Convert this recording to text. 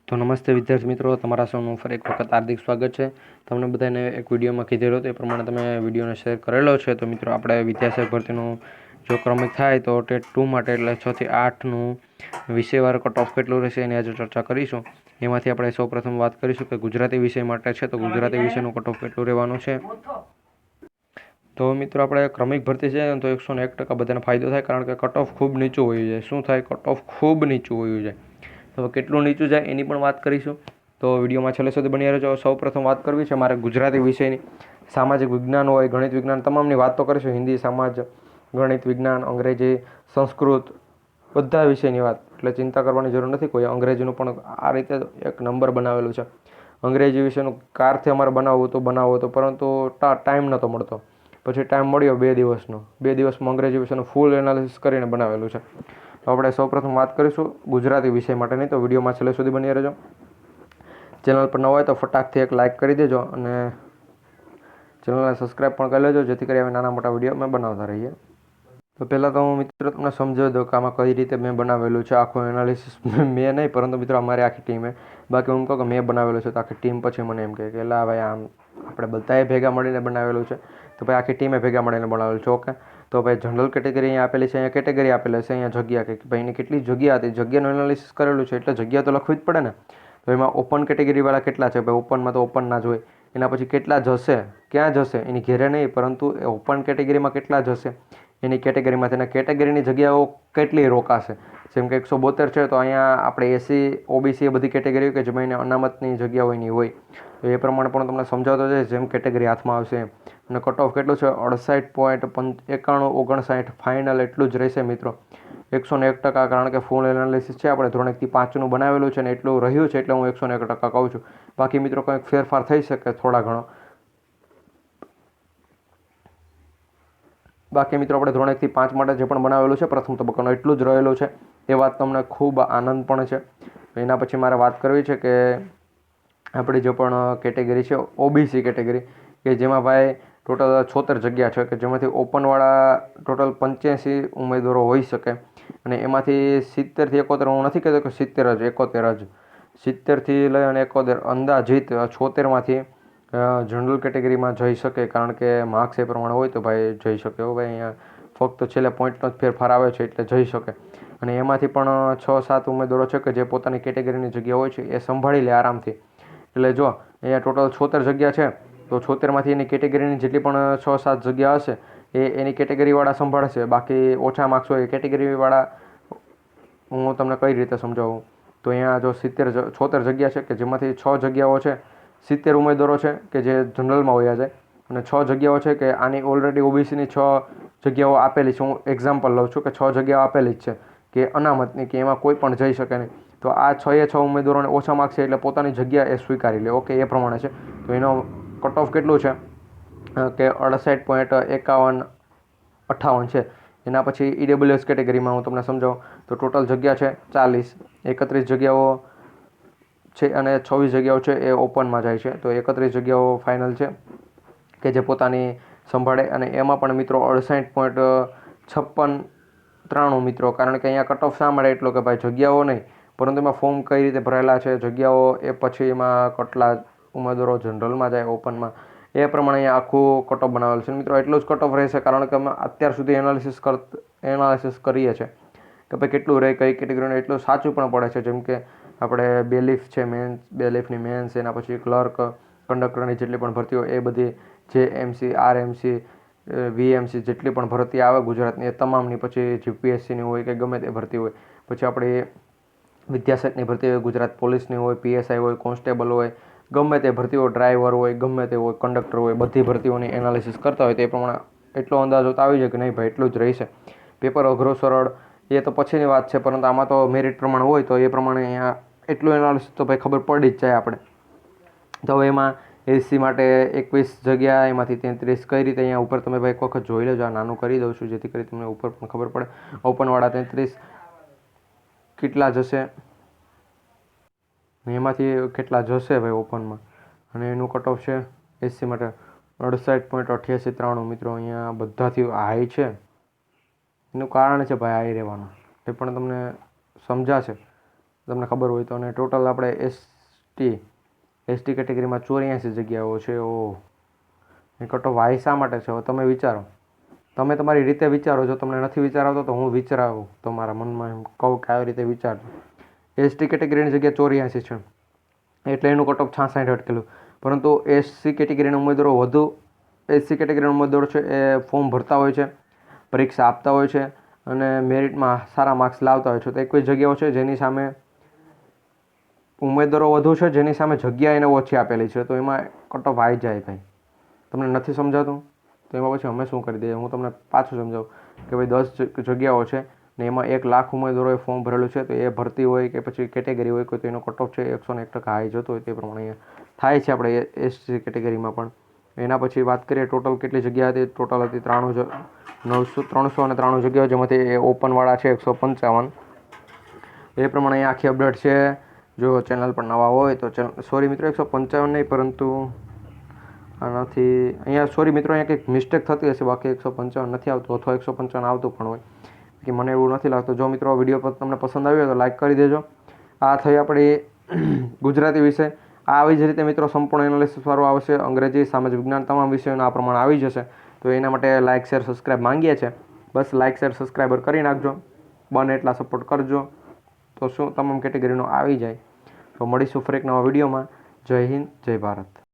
તો નમસ્તે વિદ્યાર્થી મિત્રો, તમારા સૌનું ફરી એક વખત હાર્દિક સ્વાગત છે. તમને બધાને એક વિડીયોમાં કીધેલો હતો એ પ્રમાણે તમે વિડીયોને શેર કરેલો છે. તો મિત્રો આપણે વિદ્યાસહાયક ભરતીનું જો ક્રમિક થાય તો ટેટ 2 માટે એટલે 6 થી 8નું વિષયવાર કટ ઓફ કેટલું રહેશે એની આજે ચર્ચા કરીશું. એમાંથી આપણે સૌપ્રથમ વાત કરીશું કે ગુજરાતી વિષય માટે છે તો ગુજરાતી વિષયનું કટ ઓફ કેટલું રહેવાનું છે. તો મિત્રો આપણે ક્રમિક ભરતી છે તો 101% બધાને ફાયદો થાય, કારણ કે કટ ઓફ ખૂબ નીચું હોયું જાય. શું થાય? કટ ઓફ ખૂબ નીચું હોયું જાય. તો કેટલું નીચું જાય એની પણ વાત કરીશું. તો વિડીયોમાં છેલ્લે સુધી બની રહેજો. સૌપ્રથમ વાત કરવી છે મારે ગુજરાતી વિષયની. સામાજિક વિજ્ઞાન હોય, ગણિત વિજ્ઞાન, તમામની વાત તો કરીશું. હિન્દી, સમાજ, ગણિત વિજ્ઞાન, અંગ્રેજી, સંસ્કૃત, બધા વિષયની વાત. એટલે ચિંતા કરવાની જરૂર નથી કોઈ. અંગ્રેજીનું પણ આ રીતે એક નંબર બનાવેલું છે. અંગ્રેજી વિષયનું કારથી અમારે બનાવવું હતું, પરંતુ ટાઈમ નહોતો મળતો. પછી ટાઈમ મળ્યો 2 દિવસનો. 2 દિવસમાં અંગ્રેજી વિષયનું ફૂલ એનાલિસિસ કરીને બનાવેલું છે. તો આપણે સૌપ્રથમ વાત કરીશું ગુજરાતી વિષય માટેની. તો વિડીયોમાં છેલ્લે સુધી બની રહેજો. ચેનલ પર ન હોય તો ફટાકથી એક લાઇક કરી દેજો અને ચેનલને સબસ્ક્રાઈબ પણ કરી લેજો, જેથી કરી નાના મોટા વિડીયો અમે બનાવતા રહીએ. તો પહેલાં તો હું મિત્રો તમને સમજાવી દઉં કે આમાં કઈ રીતે મેં બનાવેલું છે. આખું એનાલિસિસ મેં નહીં, પરંતુ મિત્રો અમારી આખી ટીમે. બાકી હું કહું કે મેં બનાવેલું છે તો આખી ટીમ પછી મને એમ કહે કે લા ભાઈ આમ આપણે બધાએ ભેગા મળીને બનાવેલું છે. તો ભાઈ આખી ટીમે ભેગા મળીને બનાવેલું છે. ઓકે, તો ભાઈ જનરલ કેટેગરી અહીંયા આપેલી છે. અહીંયા કેટેગરી આપેલી છે. અહીંયા જગ્યા કે ભાઈ એની કેટલી જગ્યા હતી, જગ્યાનું એનાલિસિસ કરેલું છે. એટલે જગ્યા તો લખવી જ પડે ને. તો એમાં ઓપન કેટેગરીવાળા કેટલા છે? ભાઈ ઓપનમાં તો ઓપનના જ હોય. એના પછી કેટલા જશે, ક્યાં જશે એની ઘેરે નહીં, પરંતુ એ ઓપન કેટેગરીમાં કેટલા જશે એની કેટેગરીમાં. તેના કેટેગરીની જગ્યાઓ કેટલી રોકાશે. જેમ કે 172 છે તો અહીંયા આપણે એસસી, ઓબીસી એ બધી કેટેગરી કે જેમાં એને અનામતની જગ્યાઓ એની હોય. તો એ પ્રમાણે પણ તમને સમજાવતો છે જેમ કેટેગરી હાથમાં આવશે. અને કટ ઓફ કેટલું છે? 68.9159 ફાઇનલ એટલું જ રહેશે મિત્રો. 101%, કારણ કે ફૂલ એનાલિસિસ છે આપણે ધોરણ 1 થી 5નું બનાવેલું છે ને એટલું રહ્યું છે, એટલે હું 101% કહું છું. બાકી મિત્રો કંઈક ફેરફાર થઈ શકે થોડા ઘણો. બાકી મિત્રો આપણે ધોરણ 1 થી 5 માટે જે પણ બનાવેલું છે પ્રથમ તબક્કાનું એટલું જ રહેલું છે. એ વાત તમને ખૂબ આનંદ પણ છે. એના પછી મારે વાત કરવી છે કે આપણી જે પણ કેટેગરી છે ઓબીસી કેટેગરી, કે જેમાં ભાઈ ટોટલ 76 જગ્યા છે, કે જેમાંથી ઓપનવાળા ટોટલ 85 ઉમેદવારો હોઈ શકે. અને એમાંથી 70 થી 71, હું નથી કહેતો કે 70 જ, 71 જ, 70થી લઈ અને 71 અંદાજિત 76માંથી જનરલ કેટેગરીમાં જઈ શકે. કારણ કે માર્ક્સ એ પ્રમાણે હોય તો ભાઈ જઈ શકે. ભાઈ અહીંયા ફક્ત છેલ્લે પોઈન્ટનો જ ફેરફાર આવે છે એટલે જઈ શકે. અને એમાંથી પણ 6-7 ઉમેદવારો છે કે જે પોતાની કેટેગરીની જગ્યા હોય છે એ સંભાળી લે આરામથી. એટલે જો અહીંયા ટોટલ 76 જગ્યા છે તો 76માંથી એની કેટેગરીની જેટલી પણ 6-7 જગ્યા હશે એ એની કેટેગરીવાળા સંભાળશે. બાકી ઓછા માર્ક્સ હોય એ કેટેગરીવાળા, હું તમને કઈ રીતે સમજાવું. તો અહીંયા જો 76 જગ્યા છે કે જેમાંથી 6 જગ્યાઓ છે, 70 ઉમેદવારો છે કે જે જનરલમાં વયા જાય, અને 6 જગ્યાઓ છે કે આની ઓલરેડી ઓબીસીની 6 જગ્યાઓ આપેલી છે. હું એક્ઝામ્પલ લઉં છું કે 6 જગ્યાઓ આપેલી જ છે કે અનામતની, કે એમાં કોઈ પણ જઈ શકે નહીં. તો આ 6 ઉમેદવારોને ઓછા માર્ક્સ છે એટલે પોતાની જગ્યા એ સ્વીકારી લે. ઓકે, એ પ્રમાણે છે. તો એનો કટ ઓફ કેટલું છે કે 68.5158 છે. એના પછી ઈડબ્લ્યુએસ કેટેગરીમાં હું તમને સમજાવું તો ટોટલ જગ્યા છે 40, 31 જગ્યાઓ છે અને 26 જગ્યાઓ છે એ ઓપનમાં જાય છે. તો 31 જગ્યાઓ ફાઇનલ છે કે જે પોતાની સંભાળે. અને એમાં પણ મિત્રો 68.5693 મિત્રો, કારણ કે અહીંયા કટ ઓફ શા મળે એટલો કે ભાઈ જગ્યાઓ નહીં, પરંતુ એમાં ફોર્મ કઈ રીતે ભરેલા છે, જગ્યાઓ, એ પછી એમાં કેટલા ઉમેદવારો જનરલમાં જાય, ઓપનમાં, એ પ્રમાણે અહીંયા આખું કટ ઓફ બનાવેલું છે મિત્રો. એટલું જ કટ ઓફ રહેશે, કારણ કે અમે અત્યાર સુધી એનાલિસિસ કરીએ છીએ કે ભાઈ કેટલું રહે કઈ કેટેગરીનું. એટલું સાચું પણ પડે છે. જેમ કે આપણે બેલીફ છે, બેલીફની મેન્સ, એના પછી ક્લર્ક, કંડક્ટરની જેટલી પણ ભરતીઓ એ બધી, જેએમસી, આરએમસી, વીએમસી જેટલી પણ ભરતી આવે ગુજરાતની એ તમામની, પછી જીપીએસસીની હોય કે ગમે તે ભરતી હોય, પછી આપણી વિદ્યાસહાયકની ભરતી હોય, ગુજરાત પોલીસની હોય, પીએસઆઈ હોય, કોન્સ્ટેબલ હોય, ગમે તે ભરતીઓ, ડ્રાઈવર હોય, ગમે તે હોય, કંડક્ટર હોય, બધી ભરતીઓની એનાલિસિસ કરતા હોય તો એ પ્રમાણે એટલો અંદાજો તો આવી જાય કે નહીં ભાઈ એટલું જ રહેશે. પેપર અઘરો સરળ એ તો પછીની વાત છે, પરંતુ આમાં તો મેરિટ પ્રમાણે હોય તો એ પ્રમાણે અહીંયા એટલું એનાલિસિસ તો ભાઈ ખબર પડી જ જાય આપણે. તો એમાં એસસી માટે 21 જગ્યા, એમાંથી 33 કઈ રીતે, અહીંયા ઉપર તમે ભાઈ એક વખત જોઈ લેજો. આ નાનું કરી દઉં છું જેથી કરી તમને ઉપર પણ ખબર પડે. ઓપનવાળા 33 કેટલા જશે, એમાંથી કેટલા જશે ભાઈ ઓપનમાં. અને એનું કટ ઓફ છે એસસી માટે 68.8893 મિત્રો. અહીંયા બધાથી હાઈ છે. એનું કારણ છે ભાઈ હાઈ રહેવાનું, એ પણ તમને સમજાશે. તમને ખબર હોય તો. અને ટોટલ આપણે એસટી કેટેગરીમાં 84 જગ્યાઓ છે. એ કટ ઓફ હાઈ શા માટે છે? હવે તમે વિચારો, તમે તમારી રીતે વિચારો. જો તમને નથી વિચારાવતો તો હું વિચારાવું તમારા મનમાં, એમ કહું કે આવી રીતે વિચારજો. એસટી કેટેગરીની જગ્યા 84 છે એટલે એનું કટ ઓફ 66 અટકેલું. પરંતુ એસસી કેટેગરીના ઉમેદવારો વધુ, એસસી કેટેગરીના ઉમેદવારો છે એ ફોર્મ ભરતા હોય છે, પરીક્ષા આપતા હોય છે અને મેરિટમાં સારા માર્ક્સ લાવતા હોય છે. તો એક કોઈ જગ્યાઓ છે જેની સામે ઉમેદવારો વધુ છે, જેની સામે જગ્યા એને ઓછી આપેલી છે, તો એમાં કટ ઓફ હાઈ જાય ભાઈ. તમને નથી સમજાતું તો એમાં પછી અમે શું કરી દઈએ? હું તમને પાછું સમજાવું કે ભાઈ 10 જગ્યાઓ છે ને એમાં 1 લાખ ઉમેદવારોએ ફોર્મ ભરેલું છે. તો એ ભરતી હોય કે પછી કેટેગરી હોય કોઈ, તો એનો કટ ઓફ છે 101% હાઈ જતો હોય. તે પ્રમાણે અહીંયા થાય છે આપણે એસસી કેટેગરીમાં પણ. એના પછી વાત કરીએ ટોટલ કેટલી જગ્યા હતી. ટોટલ હતી 393 જગ્યાઓ, જેમાંથી ઓપનવાળા છે 155. એ પ્રમાણે અહીંયા આખી અપડેટ છે. જો ચેનલ પર નવા હોય તો સોરી મિત્રો, 155 નહીં, પરંતુ આનાથી અહીંયા સોરી મિત્રો, અહીંયા કંઈક મિસ્ટેક થતી હશે. બાકી 155 નથી આવતું, અથવા 155 આવતું પણ હોય કે મને એવું નથી લાગતું. જો મિત્રો વિડીયો પર તમને પસંદ આવ્યો તો લાઇક કરી દેજો. આ થઈ આપણી ગુજરાતી વિષય. આવી જ રીતે મિત્રો સંપૂર્ણ એનાલિસિસ વાળું આવશે. અંગ્રેજી, સામાજિક વિજ્ઞાન તમામ વિષયોના આ પ્રમાણે આવી જશે. તો એના માટે લાઇક, શેર, સબસ્ક્રાઈબ માંગીએ છીએ. બસ લાઇક, શેર, સબસ્ક્રાઈબર કરી નાખજો. બને એટલા સપોર્ટ કરજો તો શું તમામ કેટેગરીનો આવી જાય. તો મળીશું ફરી એક નવા વિડીયોમાં. જય હિન્દ, જય ભારત.